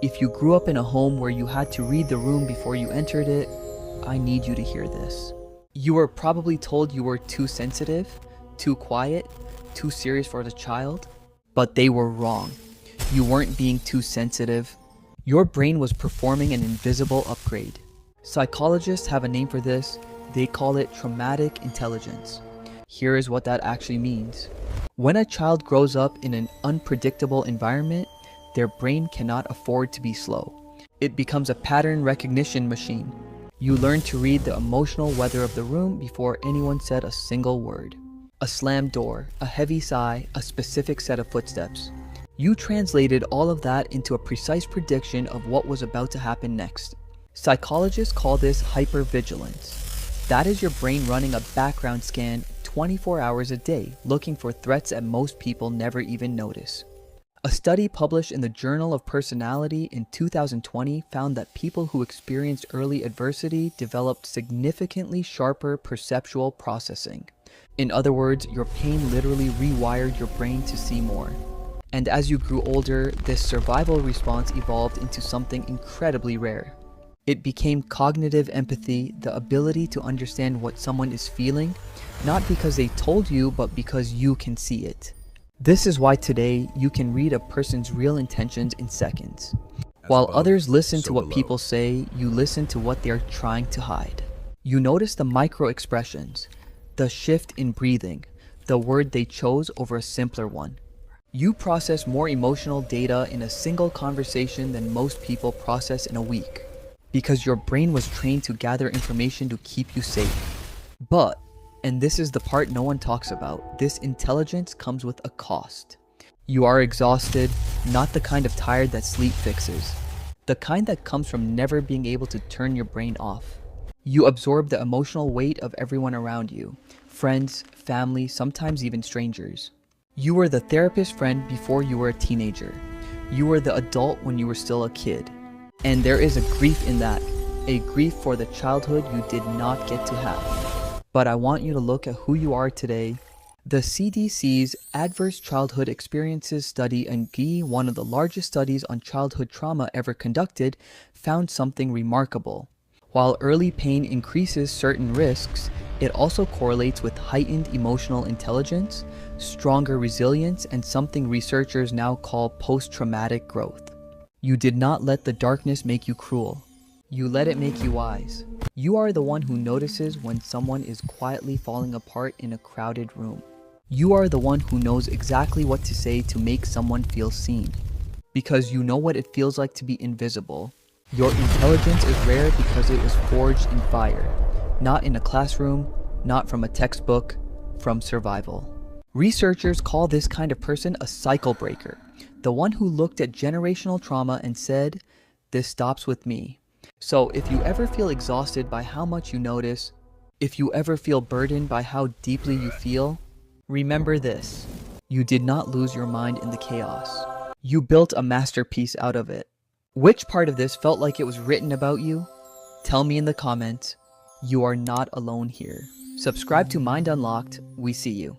If you grew up in a home where you had to read the room before you entered it, I need you to hear this. You were probably told you were too sensitive, too quiet, too serious for the child, but they were wrong. You weren't being too sensitive. Your brain was performing an invisible upgrade. Psychologists have a name for this. They call it traumatic intelligence. Here is what that actually means. When a child grows up in an unpredictable environment, their brain cannot afford to be slow. It becomes a pattern recognition machine. You learn to read the emotional weather of the room before anyone said a single word. A slammed door, a heavy sigh, a specific set of footsteps. You translated all of that into a precise prediction of what was about to happen next. Psychologists call this hyper-vigilance. That is your brain running a background scan 24 hours a day, looking for threats that most people never even notice. A study published in the Journal of Personality in 2020 found that people who experienced early adversity developed significantly sharper perceptual processing. In other words, your pain literally rewired your brain to see more. And as you grew older, this survival response evolved into something incredibly rare. It became cognitive empathy, the ability to understand what someone is feeling, not because they told you, but because you can see it. This is why today you can read a person's real intentions in seconds. While others listen to what people say, you listen to what they are trying to hide. You notice the micro expressions, the shift in breathing, the word they chose over a simpler one. You process more emotional data in a single conversation than most people process in a week, because your brain was trained to gather information to keep you safe. But, and this is the part no one talks about, this intelligence comes with a cost. You are exhausted, not the kind of tired that sleep fixes, the kind that comes from never being able to turn your brain off. You absorb the emotional weight of everyone around you, friends, family, sometimes even strangers. You were the therapist friend before you were a teenager. You were the adult when you were still a kid. And there is a grief in that, a grief for the childhood you did not get to have. But I want you to look at who you are today. The CDC's Adverse Childhood Experiences Study, and one of the largest studies on childhood trauma ever conducted, found something remarkable. While early pain increases certain risks, it also correlates with heightened emotional intelligence, stronger resilience, and something researchers now call post-traumatic growth. You did not let the darkness make you cruel. You let it make you wise. You are the one who notices when someone is quietly falling apart in a crowded room. You are the one who knows exactly what to say to make someone feel seen. Because you know what it feels like to be invisible. Your intelligence is rare because it was forged in fire. Not in a classroom, not from a textbook, from survival. Researchers call this kind of person a cycle breaker, the one who looked at generational trauma and said, "This stops with me." So if you ever feel exhausted by how much you notice, if you ever feel burdened by how deeply you feel, remember this: you did not lose your mind in the chaos. You built a masterpiece out of it. Which part of this felt like it was written about you? Tell me in the comments. You are not alone here. Subscribe to Mind Unlocked. We see you.